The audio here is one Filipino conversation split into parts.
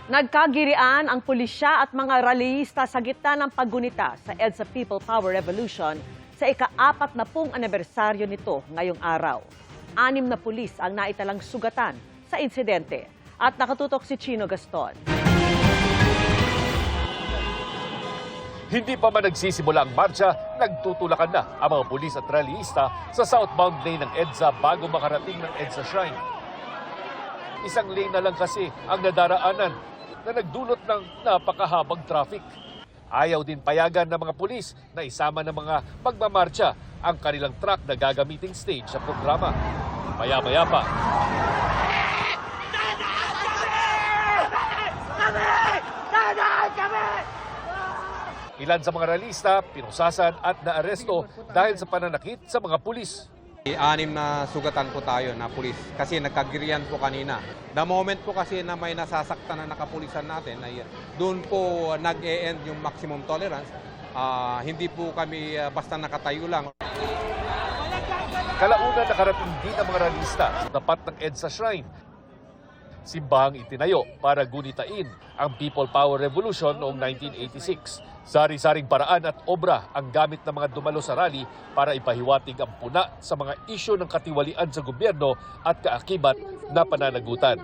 Nagkagirian ang pulisya at mga rallyista sa gitna ng paggunita sa EDSA People Power Revolution sa ika-40 anibersaryo nito ngayong araw. 6 na pulis ang naitalang sugatan sa insidente. At nakatutok si Chino Gaston. Hindi pa man nagsisimula ang marcha, nagtutulakan na ang mga pulis at rallyista sa southbound lane ng EDSA bago makarating ng EDSA Shrine. Isang lane na lang kasi ang nadaraanan na nagdulot ng napakahabang traffic. Ayaw din payagan ng mga pulis na isama ng mga magmamarcha ang kanilang truck na gagamiting stage sa programa. Maya-maya pa. Ilan sa mga rallyista, pinusasan at naaresto dahil sa pananakit sa mga pulis. 6 na sugatan po tayo na pulis kasi nagkagirian po kanina. The moment po kasi na may nasasaktan na nakapulisan natin, ay doon po nag-e-end yung maximum tolerance. Hindi po kami basta nakatayo lang. Kalaunan nakarating din ang mga rallyista sa tapat ng EDSA Shrine. Simbahang itinayo para gunitain ang People Power Revolution noong 1986. Sari-saring paraan at obra ang gamit ng mga dumalo sa rally para ipahiwatig ang puna sa mga isyu ng katiwalian sa gobyerno at kaakibat na pananagutan.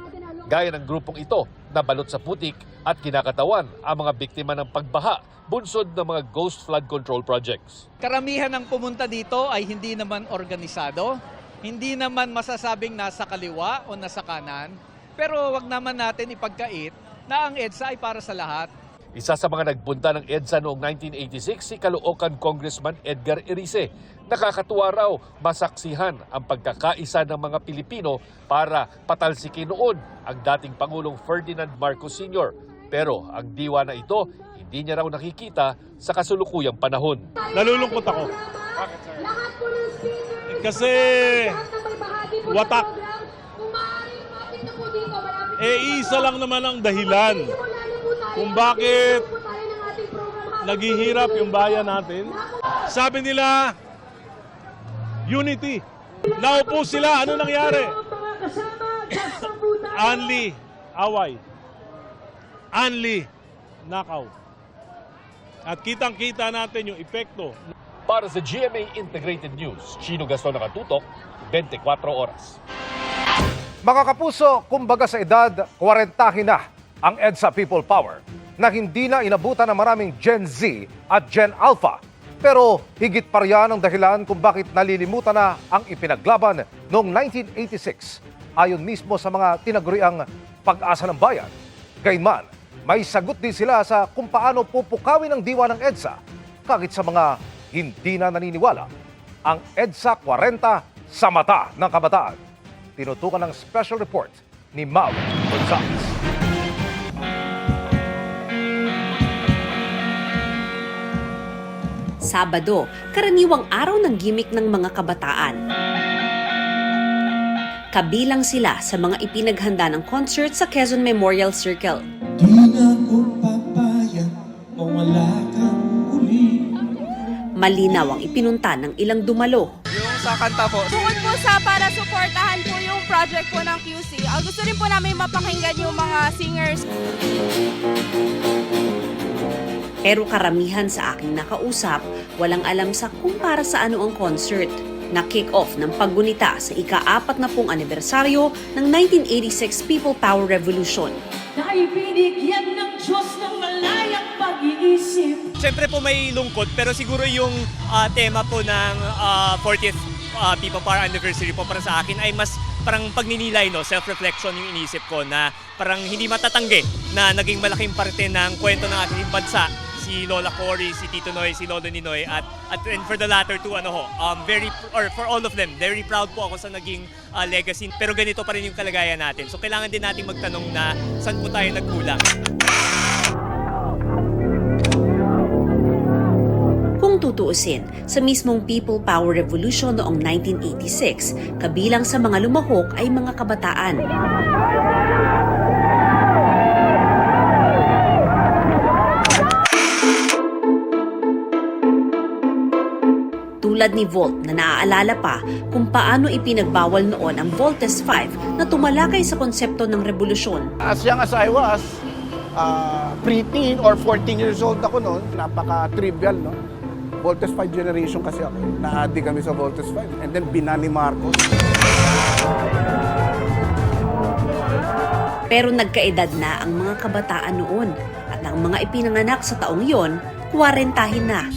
Gaya ng grupong ito na balot sa putik at kinakatawan ang mga biktima ng pagbaha, bunsod ng mga ghost flood control projects. Karamihan ng pumunta dito ay hindi naman organisado, hindi naman masasabing nasa kaliwa o nasa kanan, pero wag naman natin ipagkait na ang EDSA ay para sa lahat. Isa sa mga nagpunta ng EDSA noong 1986 si Caloocan Congressman Edgar Erice. Nakakatuwa raw masaksihan ang pagkakaisa ng mga Pilipino para patalsikin noon ang dating Pangulong Ferdinand Marcos Sr. Pero ang diwa na ito, hindi niya raw nakikita sa kasulukuyang panahon. Nalulungkot ako. Kasi watak. Isa lang naman ang dahilan kung bakit naghihirap yung bayan natin. Sabi nila, unity. Naupo sila, ano nangyari? Anli, away. Anli, nakaw. At kitang-kita natin yung epekto. Para sa GMA Integrated News, Chino Gaston nakatutok, 24 oras. Mga kapuso, kumbaga sa edad, 40 na ang EDSA People Power na hindi na inabutan ng maraming Gen Z at Gen Alpha. Pero higit pa riyan ang dahilan kung bakit nalilimutan na ang ipinaglaban noong 1986 ayon mismo sa mga tinaguriang pag-asa ng bayan. Gayunman, may sagot din sila sa kung paano pupukawin ang diwa ng EDSA kahit sa mga hindi na naniniwala. Ang EDSA 40 sa mata ng kabataan. Tinutukan ng special report ni Mau Gonzales. Sabado, karaniwang araw ng gimmick ng mga kabataan. Kabilang sila sa mga ipinaghanda ng concert sa Quezon Memorial Circle. Di na ko papayag, mawala kang uli. Malinaw ang ipinunta ng ilang dumalo. Yung sa kanta po, bukod po sa para suportahan po yung project po ng QC, gusto rin po namin mapakinggan yung mga singers. Pero karamihan sa aking nakausap, walang alam sa kung para sa ano ang concert. Na kick-off ng paggunita sa ika-40 anibersaryo ng 1986 People Power Revolution. Na ibinigyan ng Diyos ng malayang pag-iisip. Siyempre po may lungkot, pero siguro yung tema po ng 40th People Power Anniversary po para sa akin ay mas parang pagninilay, no? Self-reflection yung inisip ko na parang hindi matatanggi na naging malaking parte ng kwento ng ating bansa. Si Lola Cory, si Tito Noy, si Lolo Ninoy, at and for the latter two, for all of them, very proud po ako sa naging legacy. Pero ganito pa rin yung kalagayan natin. So kailangan din natin magtanong na saan po tayo nagkulang. Kung tutuusin, sa mismong People Power Revolution noong 1986, kabilang sa mga lumahok ay mga kabataan. Tulad ni Volt na naaalala pa kung paano ipinagbawal noon ang Voltes 5 na tumalakay sa konsepto ng revolusyon. As young as I was, preteen or 14 years old ako noon, napaka-trivial, no? Voltes 5 generation kasi ako. Na-addi kami sa Voltes 5. And then, binani Marcos. Pero nagkaedad na ang mga kabataan noon at ang mga ipinanganak sa taong yon, 40 na.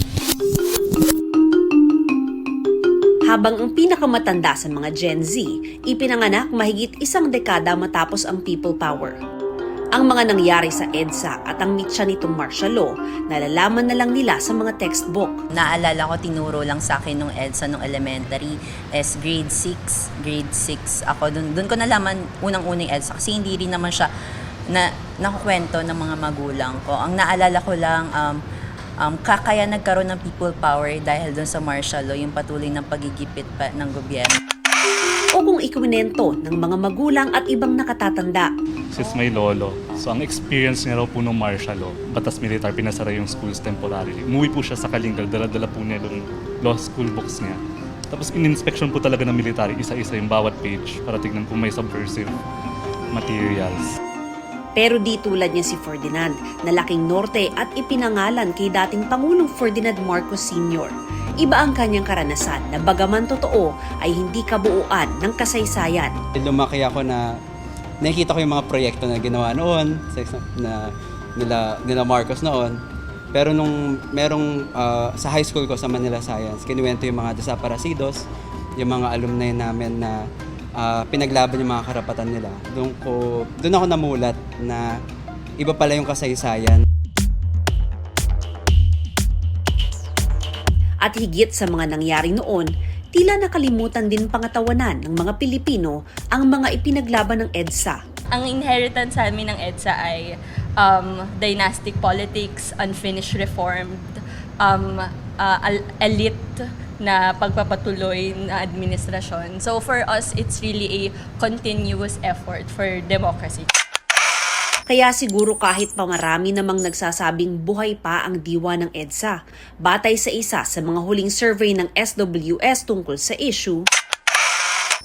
Habang ang pinakamatanda sa mga Gen Z, ipinanganak mahigit 1 dekada matapos ang people power. Ang mga nangyari sa EDSA at ang mitya nitong martial law, nalalaman na lang nila sa mga textbook. Naalala ko, tinuro lang sa akin nung EDSA nung elementary is grade 6. Grade 6 ako. Doon ko nalaman unang-unang EDSA kasi hindi rin naman siya nakukwento ng mga magulang ko. Ang naalala ko lang, kaya nagkaroon ng people power dahil doon sa martial law, yung patuloy ng pagigipit pa ng gobyerno. O kung ikwinento ng mga magulang at ibang nakatatanda. Sis may lolo. So ang experience niya raw po ng martial law, batas militar, pinasara yung schools temporarily. Umuwi po siya sa Kalingal, dala-dala po niya yung law school books niya. Tapos in-inspection po talaga ng military, isa-isa yung bawat page para tignan kung may subversive materials. Pero di tulad niya si Ferdinand, na laking norte at ipinangalan kay dating Pangulong Ferdinand Marcos Sr. Iba ang kanyang karanasan na bagaman totoo ay hindi kabuuan ng kasaysayan. Lumaki ako na nakikita ko yung mga proyekto na ginawa noon, na nila Marcos noon. Pero nung sa high school ko sa Manila Science, kinuwento yung mga desaparecidos, yung mga alumni namin na pinaglaban yung mga karapatan nila. Doon ako namulat na iba pala yung kasaysayan. At higit sa mga nangyari noon, tila nakalimutan din pangatawanan ng mga Pilipino ang mga ipinaglaban ng EDSA. Ang inheritance sa amin ng EDSA ay dynastic politics, unfinished reformed, elite na pagpapatuloy na administrasyon. So for us, it's really a continuous effort for democracy. Kaya siguro kahit pa marami namang nagsasabing buhay pa ang diwa ng EDSA, batay sa isa sa mga huling survey ng SWS tungkol sa issue,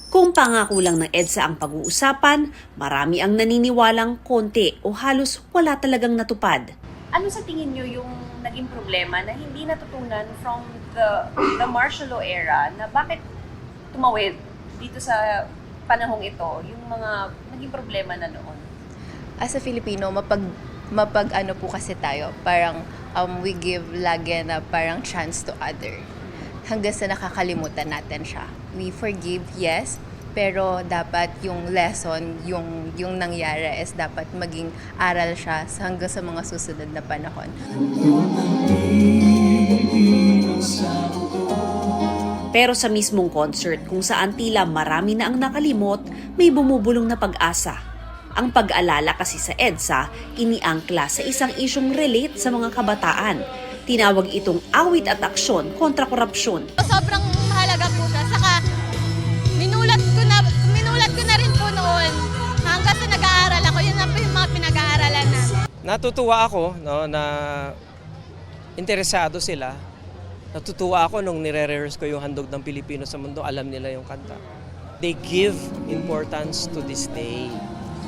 kung pangako lang ng EDSA ang pag-uusapan, marami ang naniniwalang konti o halos wala talagang natupad. Ano sa tingin nyo yung naging problema na hindi natutunan from the martial law era na bakit tumawid dito sa panahong ito yung mga naging problema na noon? As a Filipino, ano po kasi tayo, parang we give lagi na parang chance to other. Hanggang sa nakakalimutan natin siya. We forgive, yes, pero dapat yung lesson, yung nangyari is dapat maging aral siya hanggang sa mga susunod na panahon. Pero sa mismong concert kung saan tila marami na ang nakalimot, may bumubulong na pag-asa. Ang pag-aalala kasi sa EDSA, iniangkla sa isang isyong relate sa mga kabataan. Tinawag itong awit at aksyon kontra korupsyon. Sobrang mahalaga po siya. Saka minulat ko na rin po noon. Hanggang sa nag-aaral ako, yun na po yung mga pinag-aaralan na. Natutuwa ako na interesado sila. Natutuwa ako nung nire-rehearse ko yung Handog ng Pilipino sa Mundo, alam nila yung kanta. They give importance to this day.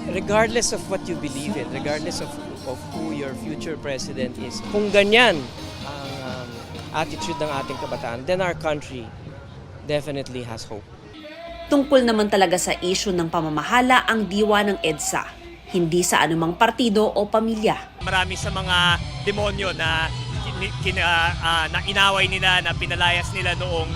Regardless of what you believe in, regardless of who your future president is, kung ganyan ang attitude ng ating kabataan, then our country definitely has hope. Tungkol naman talaga sa issue ng pamamahala ang diwa ng EDSA, hindi sa anumang partido o pamilya. Marami sa mga demonyo na inaway nila, na pinalayas nila noong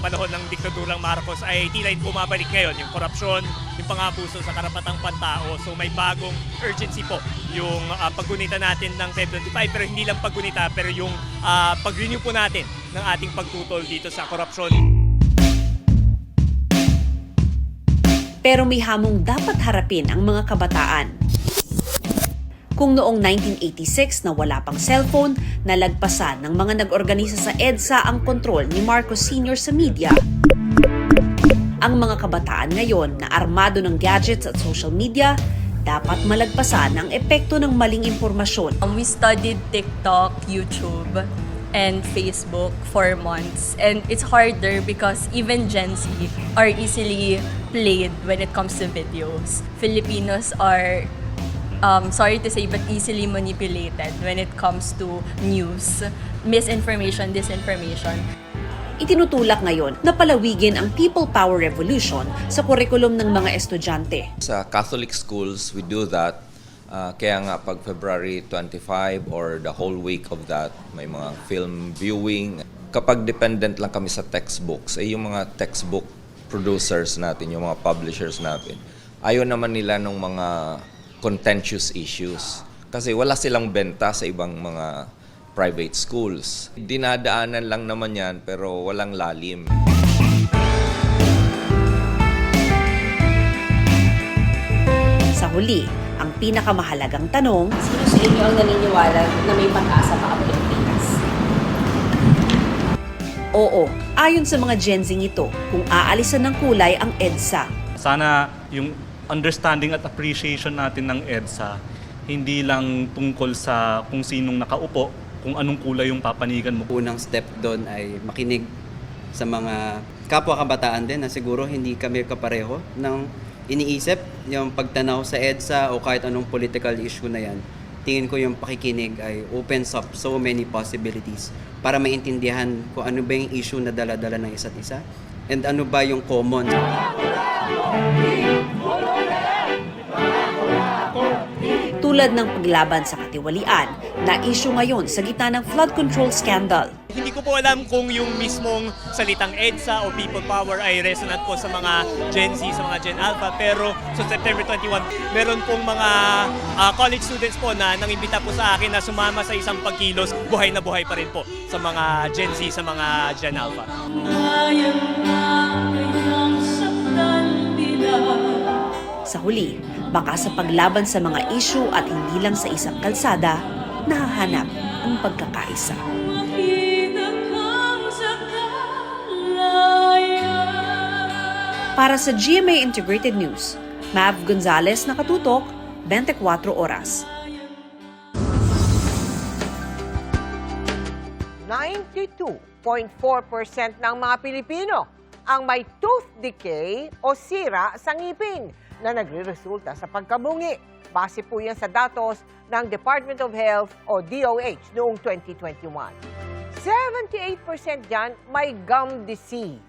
panahon ng diktadurang Marcos ay tila bumabalik ngayon. Yung korupsyon, yung pangabuso sa karapatang pantao. So may bagong urgency po yung paggunita natin ng Feb 25, pero hindi lang paggunita, pero yung pag-renew po natin ng ating pagtutol dito sa korupsyon. Pero may hamong dapat harapin ang mga kabataan. Kung noong 1986 na wala pang cellphone, nalagpasan ng mga nag-organisa sa EDSA ang kontrol ni Marcos Sr. sa media. Ang mga kabataan ngayon na armado ng gadgets at social media, dapat malagpasan ang epekto ng maling impormasyon. We studied TikTok, YouTube, and Facebook for months. And it's harder because even Gen Z are easily played when it comes to videos. Filipinos are sorry to say, but easily manipulated when it comes to news, misinformation, disinformation. Itinutulak ngayon na palawigin ang People Power Revolution sa kurikulum ng mga estudyante. Sa Catholic schools, we do that. Kaya nga pag February 25 or the whole week of that, may mga film viewing. Kapag dependent lang kami sa textbooks, yung mga textbook producers natin, yung mga publishers natin, ayaw naman nila ng mga contentious issues. Kasi wala silang benta sa ibang mga private schools. Dinadaanan lang naman yan pero walang lalim. Sa huli, ang pinakamahalagang tanong, sino sa inyo ang naniniwala na may pag-asa pa ang Pilipinas? Oo, ayon sa mga Gen Z ito, kung aalisan ng kulay ang EDSA. Sana yung understanding at appreciation natin ng EDSA, hindi lang tungkol sa kung sinong nakaupo, kung anong kulay yung papanigan mo. Unang step doon ay makinig sa mga kapwa kabataan din na siguro hindi kami kapareho ng iniisip, yung pagtanaw sa EDSA o kahit anong political issue na yan. Tingin ko yung pakikinig ay opens up so many possibilities para maintindihan kung ano ba yung issue na dala-dala ng isa't isa and ano ba yung common. Tulad ng paglaban sa katiwalian na issue ngayon sa gitna ng flood control scandal. Hindi ko po alam kung yung mismong salitang EDSA o People Power ay resonant po sa mga Gen Z, sa mga Gen Alpha. Pero sa September 21, meron pong mga college students po na nangimbita po sa akin na sumama sa isang pagkilos. Buhay na buhay pa rin po sa mga Gen Z, sa mga Gen Alpha. Sa huli, baka sa paglaban sa mga issue at hindi lang sa isang kalsada, nahahanap ang pagkakaisa. Para sa GMA Integrated News, Mav Gonzalez, nakatutok, 24 oras. 92.4% ng mga Pilipino ang may tooth decay o sira sa ngipin na nagre-resulta sa pagkabungi. Base po yan sa datos ng Department of Health o DOH noong 2021. 78% dyan may gum disease.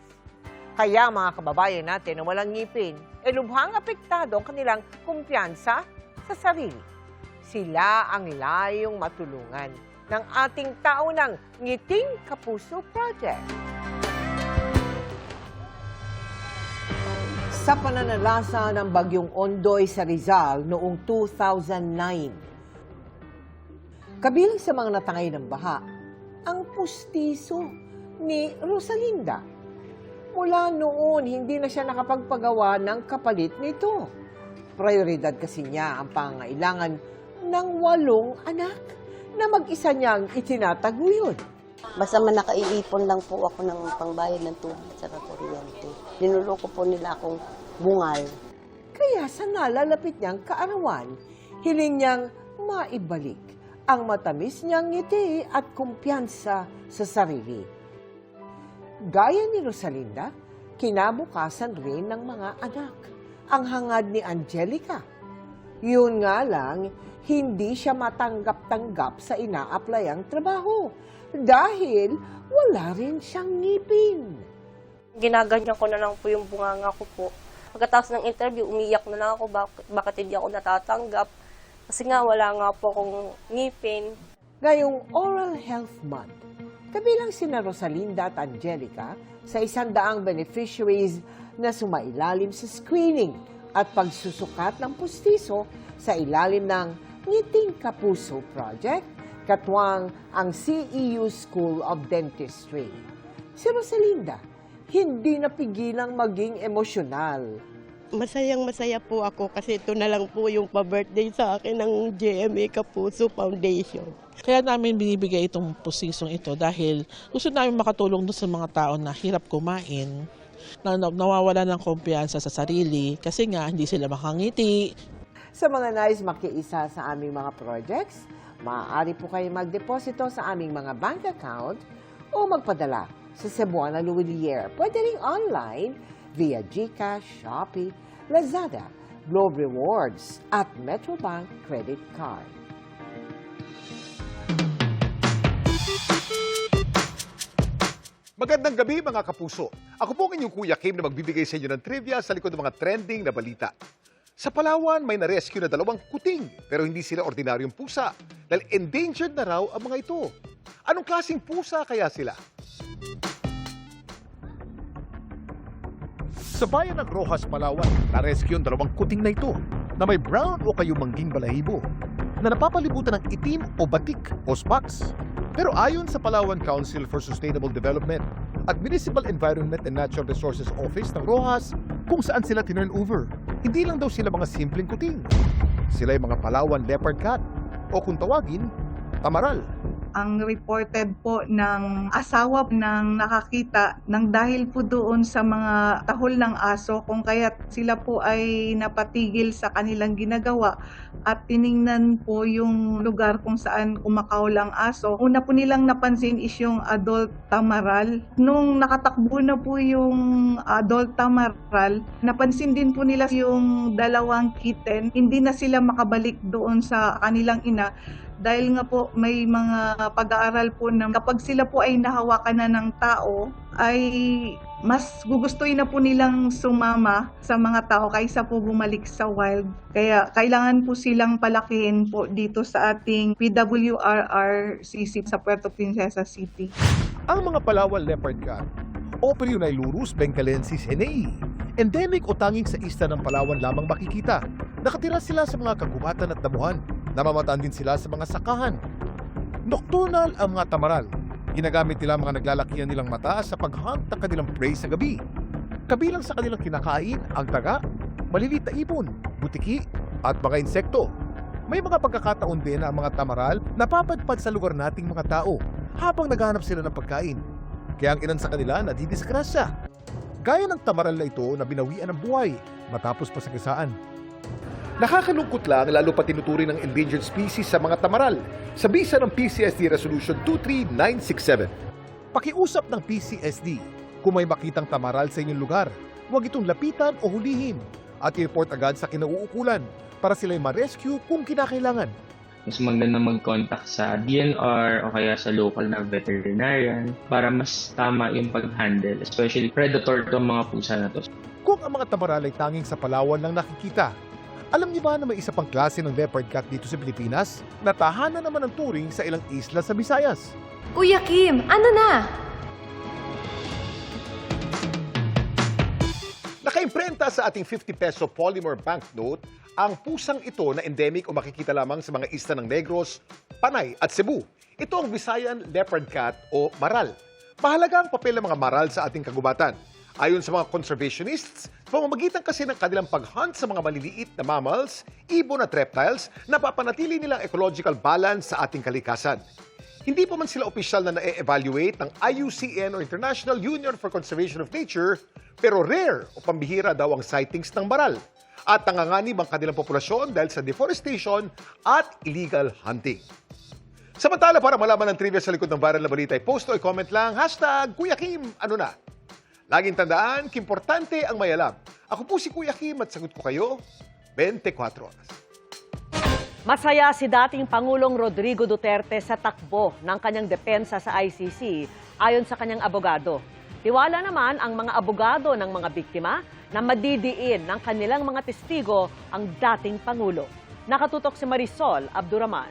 Kaya mga kababayan natin na walang ngipin, lubhang apektado ang kanilang kumpiyansa sa sarili. Sila ang layong matulungan ng ating taunang Ngiting Kapuso Project. Sa pananalasa ng Bagyong Ondoy sa Rizal noong 2009. Kabilang sa mga natangay ng baha, ang pustiso ni Rosalinda. Mula noon, hindi na siya nakapagpagawa ng kapalit nito. Prioridad kasi niya ang pangailangan ng 8 anak na mag-isa niyang itinataguyod. Basta man nakaiipon lang po ako ng pangbayad ng tubig sa kuryente. Dinuloko po nila akong bungal. Kaya sa nalalapit niyang kaarawan, hiling niyang maibalik ang matamis niyang ngiti at kumpiyansa sa sarili. Gaya ni Rosalinda, kinabukasan rin ng mga anak ang hangad ni Angelica. Yun nga lang, hindi siya matanggap-tanggap sa ina-applyang trabaho dahil wala rin siyang ngipin. Ginaganyan ko na lang po yung bunganga ko po. Pagkatapos ng interview, umiyak na lang ako bakit hindi ako natatanggap. Kasi nga wala nga po akong ngipin. Ngayong Oral Health Month, kabilang sina Rosalinda at Angelica sa 100 beneficiaries na sumailalim sa screening at pagsusukat ng pustiso sa ilalim ng Ngiting Kapuso Project, katwang ang CEU School of Dentistry. Si Rosalinda, hindi napigilang maging emosyonal. Masayang-masaya po ako kasi ito na lang po yung pa-birthday sa akin ng GMA Kapuso Foundation. Kaya namin binibigay itong posisyon ito dahil gusto namin makatulong doon sa mga tao na hirap kumain, na nawawala ng kumpiyansa sa sarili kasi nga hindi sila makangiti. Sa mga nais makiisa sa aming mga projects, maaari po kayo magdeposito sa aming mga bank account o magpadala sa Cebuana Luwilier. Pwede rin online via GCash, Shopee, Lazada, Globe Rewards at Metrobank Credit Card. Magandang gabi mga kapuso. Ako po ang inyong Kuya Kim na magbibigay sa inyo ng trivia sa likod ng mga trending na balita. Sa Palawan, may na-rescue na 2 kuting pero hindi sila ordinaryong pusa dahil endangered na raw ang mga ito. Anong klaseng pusa kaya sila? Sa bayan ng Rojas, Palawan, na-rescue ang 2 kuting na ito na may brown o kayumangging balahibo na napapalibutan ng itim o batik o spots. Pero ayon sa Palawan Council for Sustainable Development at Municipal Environment and Natural Resources Office ng Rojas, kung saan sila tinurn over, hindi lang daw sila mga simpleng kuting. Sila ay mga Palawan leopard cat o kung tawagin, tamaral. Ang reported po ng asawa ng nakakita ng dahil po doon sa mga tahol ng aso kung kaya sila po ay napatigil sa kanilang ginagawa at tiningnan po yung lugar kung saan kumakaw lang aso. Una po nilang napansin is yung adult tamaral. Nung nakatakbo na po yung adult tamaral, napansin din po nila yung 2 kitten. Hindi na sila makabalik doon sa kanilang ina. Dahil nga po may mga pag-aaral po na kapag sila po ay nahawakan na ng tao, ay mas gugustuhin na po nilang sumama sa mga tao kaysa po bumalik sa wild. Kaya kailangan po silang palakihin po dito sa ating PWRRCC sa Puerto Princesa City. Ang mga Palawan leopard cat o Perionilurus bengalensis henei, endemic o tanging sa isla ng Palawan lamang makikita. Nakatira sila sa mga kagubatan at damuhan. Namamataan din sila sa mga sakahan. Nocturnal ang mga tamaral. Ginagamit nila mga naglalakihan nilang mata sa pag-hunt ng kanilang prey sa gabi. Kabilang sa kanilang kinakain ang daga, maliliit na ibon, butiki, at mga insekto. May mga pagkakataon din na ang mga tamaral napapadpad sa lugar nating mga tao habang naghahanap sila ng pagkain. Kaya ang ilan sa kanila nadidisgrasya. Gaya ng tamaral na ito na binawian ng buhay matapos pasagasaan. Nakakalungkot lang lalo pa tinuturing ng endangered species sa mga tamaral sa bisa ng PCSD Resolution 23967. Pakiusap ng PCSD, kung may makitang tamaral sa inyong lugar, huwag itong lapitan o hulihin at i-report agad sa kinauukulan para sila'y ma-rescue kung kinakailangan. Mas maganda mag-contact sa DNR o kaya sa local na veterinarian para mas tama yung pag-handle, especially predator itong mga pusa na to. Kung ang mga tamaral ay tanging sa Palawan lang nakikita, alam niyo ba na may isa pang klase ng leopard cat dito sa Pilipinas na tahanan naman ng turing sa ilang isla sa Visayas? Kuya Kim, ano na? Nakaimprenta sa ating 50 peso polymer banknote ang pusang ito na endemic o makikita lamang sa mga isla ng Negros, Panay at Cebu. Ito ang Visayan leopard cat o maral. Mahalaga ang papel ng mga maral sa ating kagubatan. Ayon sa mga conservationists, pamamagitan kasi ng kanilang pag-hunt sa mga maliliit na mammals, ibon at reptiles, napapanatili nilang ecological balance sa ating kalikasan. Hindi pa man sila opisyal na na-evaluate ng IUCN o International Union for Conservation of Nature, pero rare o pambihira daw ang sightings ng maral. At nanganganib ang kanilang populasyon dahil sa deforestation at illegal hunting. Samantala, para malaman ang trivia sa likod ng viral na balita, i-post o i-comment lang, #Kuya Kim, ano na? Laging tandaan, importante ang may alam. Ako po si Kuya Kim at sagot ko kayo 24 oras. Masaya si dating Pangulong Rodrigo Duterte sa takbo ng kanyang depensa sa ICC ayon sa kanyang abogado. Tiwala naman ang mga abogado ng mga biktima na madidiin ng kanilang mga testigo ang dating Pangulo. Nakatutok si Marisol Abduraman.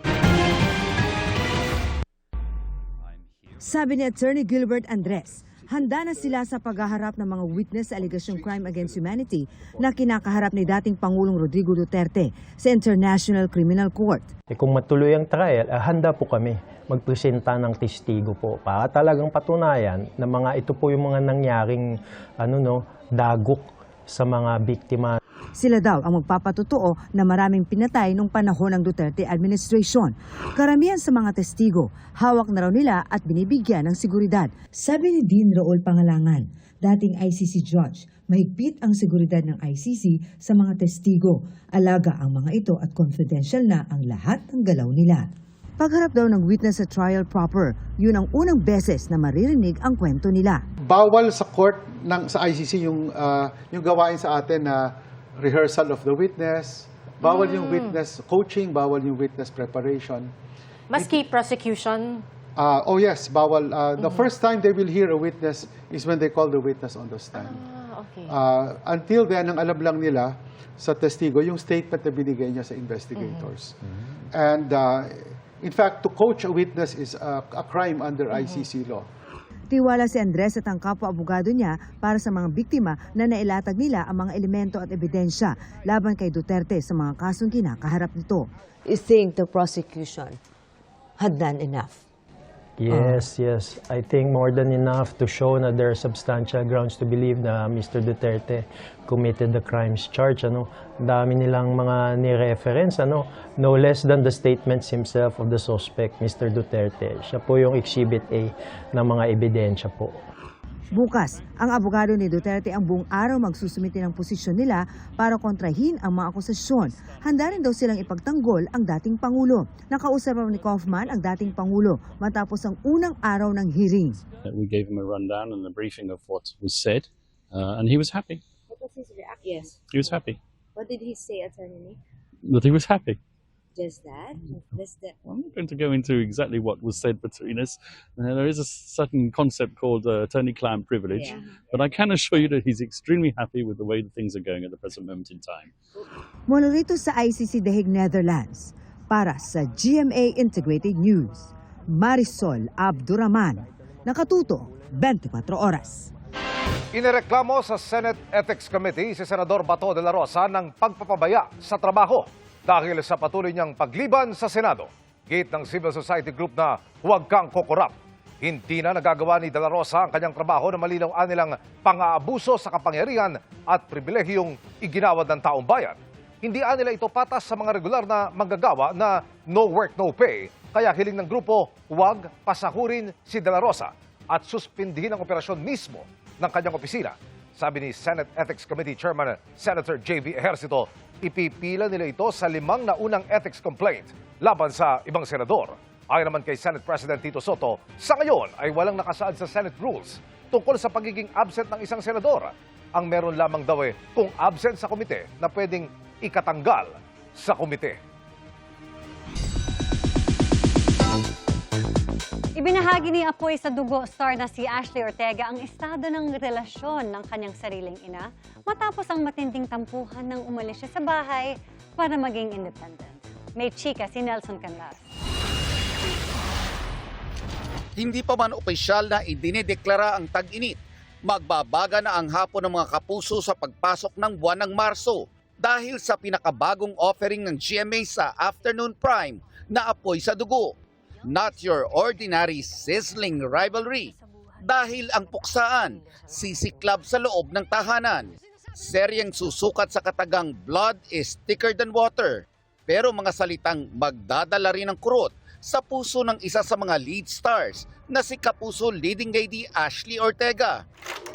Sabi ni Attorney Gilbert Andres, handa na sila sa paghaharap ng mga witness sa allegasyong crime against humanity na kinakaharap ni dating Pangulong Rodrigo Duterte sa International Criminal Court. Kung matuloy ang trial, handa po kami magpresenta ng testigo po para talagang patunayan na mga ito po yung mga nangyaring dagok sa mga biktima. Sila daw ang magpapatotoo na maraming pinatay nung panahon ng Duterte administration. Karamihan sa mga testigo, hawak na raw nila at binibigyan ng seguridad. Sabi ni Dean Raul Pangalangan, dating ICC judge, mahigpit ang seguridad ng ICC sa mga testigo. Alaga ang mga ito at confidential na ang lahat ng galaw nila. Pagharap daw ng witness sa trial proper, yun ang unang beses na maririnig ang kwento nila. Bawal sa court sa ICC yung gawain sa atin na rehearsal of the witness, bawal yung witness coaching, bawal yung witness preparation. Maski prosecution? Oh yes, bawal. The first time they will hear a witness is when they call the witness on the stand. Okay. Until then, ang alam lang nila sa testigo, yung statement na binigay niya sa investigators. And in fact, to coach a witness is a crime under ICC law. Tiwala si Andres at ang kapwa-abogado niya para sa mga biktima na nailatag nila ang mga elemento at ebidensya laban kay Duterte sa mga kasong kinakaharap nito. You think the prosecution had done enough? Yes, yes. I think more than enough to show na there are substantial grounds to believe na Mr. Duterte committed the crimes charged. Dami nilang mga ni-reference, no less than the statements himself of the suspect, Mr. Duterte. Siya po yung Exhibit A ng mga ebidensya po. Bukas, ang abogado ni Duterte ang buong araw magsusumite ng posisyon nila para kontrahin ang mga akusasyon. Handa rin daw silang ipagtanggol ang dating Pangulo. Nakausap ni Kaufman ang dating Pangulo matapos ang unang araw ng hearing. We gave him a rundown and a briefing of what was said, and he was happy. What was his reaction? Yes. He was happy. What did he say, Attorney? That he was happy. Just that? Just that? I'm not going to go into exactly what was said between us. There is a certain concept called attorney-client privilege, but I can assure you that he's extremely happy with the way things are going at the present moment in time. Mula rito sa ICC The Hague, Netherlands, para sa GMA Integrated News, Marisol Abduraman, nakatuto 24 oras. Inireklamo sa Senate Ethics Committee si Senador Bato de la Rosa ng pagpapabaya sa trabaho dahil sa patuloy niyang pagliban sa Senado. Gate ng civil society group na huwag kang kokorap. Hindi na nagagawa ni De La Rosa ang kanyang trabaho na malinaw anilang pang-aabuso sa kapangyarihan at pribilehiyong iginawad ng taong bayan. Hindi anila ito patas sa mga regular na manggagawa na no work, no pay. Kaya hiling ng grupo, huwag pasakurin si De La Rosa at suspindihin ang operasyon mismo ng kanyang opisina. Sabi ni Senate Ethics Committee Chairman Senator J.B. Ejercito, ipipila nila ito sa 5 naunang ethics complaint laban sa ibang senador. Ayon naman kay Senate President Tito Soto, sa ngayon ay walang nakasaad sa Senate rules tungkol sa pagiging absent ng isang senador. Ang meron lamang daw kung absent sa komite na pwedeng ikatanggal sa komite. Ibinahagi ni Apoy sa Dugo star na si Ashley Ortega ang estado ng relasyon ng kanyang sariling ina matapos ang matinding tampuhan nang umalis siya sa bahay para maging independent. May chika si Nelson Canlas. Hindi pa man opisyal na idinideklara ang tag-init, magbabaga na ang hapon ng mga kapuso sa pagpasok ng buwan ng Marso dahil sa pinakabagong offering ng GMA sa afternoon prime na Apoy sa Dugo. Not your ordinary sizzling rivalry dahil ang puksaan sisiklab sa loob ng tahanan. Seryeng susukat sa katagang blood is thicker than water, pero mga salitang magdadala rin ng kurot sa puso ng isa sa mga lead stars na si Kapuso leading lady Ashley Ortega.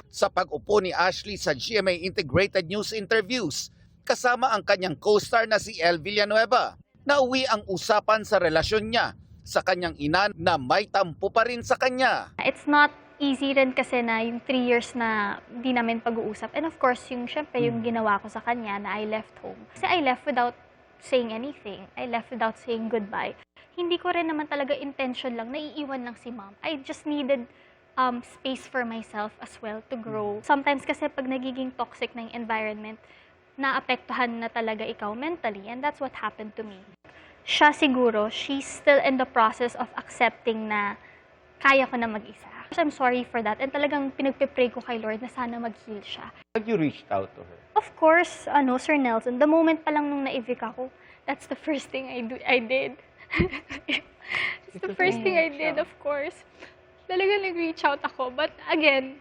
Sa pag-upo ni Ashley sa GMA Integrated News interviews, kasama ang kanyang co-star na si El Villanueva, nauwi ang usapan sa relasyon niya sa kanyang ina na may tampo pa rin sa kanya. It's not easy rin kasi na yung 3 years na di namin pag-uusap. And of course, syempre yung ginawa ko sa kanya na I left home. Kasi I left without saying anything. I left without saying goodbye. Hindi ko rin naman talaga intention lang, naiiwan lang si mom. I just needed space for myself as well to grow. Sometimes kasi pag nagiging toxic na yung environment, naapektuhan na talaga ikaw mentally. And that's what happened to me. Siya siguro, she's still in the process of accepting na kaya ko na mag-isa. I'm sorry for that. And talagang pinagpipray ko kay Lord na sana mag-heal siya. Have you reached out to her? Of course, Sir Nelson, the moment pa lang nung na-evict ako, that's the first thing I did. It's the first thing I did, of course. Talagang nag-reach out ako. But again,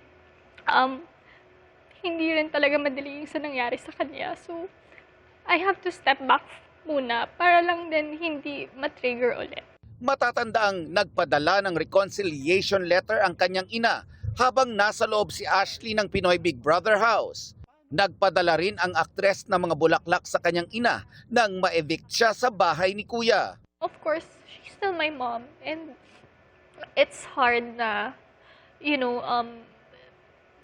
hindi rin talaga madali yung sa nangyari sa kanya. So, I have to step back muna para lang din hindi matrigger ulit. Matatandaang nagpadala ng reconciliation letter ang kanyang ina habang nasa loob si Ashley ng Pinoy Big Brother House. Nagpadala rin ang aktres ng mga bulaklak sa kanyang ina nang ma-evict siya sa bahay ni Kuya. Of course, she's still my mom and it's hard na,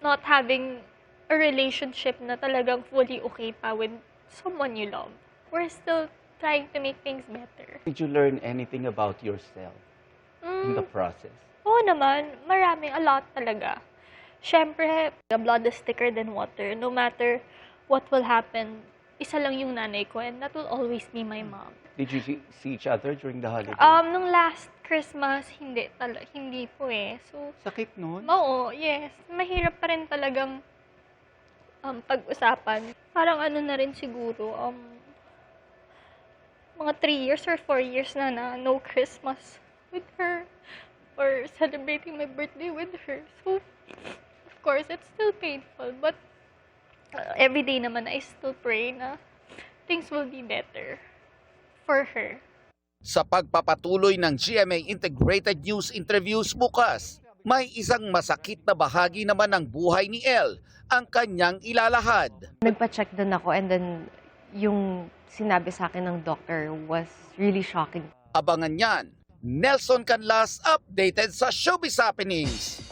not having a relationship na talagang fully okay pa with someone you love. We're still trying to make things better. Did you learn anything about yourself in the process? Oo naman, marami, a lot talaga. Siyempre, blood is thicker than water. No matter what will happen, isa lang yung nanay ko and that will always be my mom. Did you see each other during the holidays? Nung last Christmas, hindi po eh. So, Sakit nun? oo, yes. Mahirap pa rin talagang pag-usapan. Parang ano na rin siguro, mga 3 years or 4 years na no Christmas with her or celebrating my birthday with her. So, of course, it's still painful. But every day naman, I still pray na things will be better for her. Sa pagpapatuloy ng GMA Integrated News Interviews bukas, may isang masakit na bahagi naman ng buhay ni Elle ang kanyang ilalahad. Nagpa-check din ako and then yung sinabi sa akin ng doctor was really shocking. Abangan yan. Nelson Canlas updated sa Showbiz Happenings.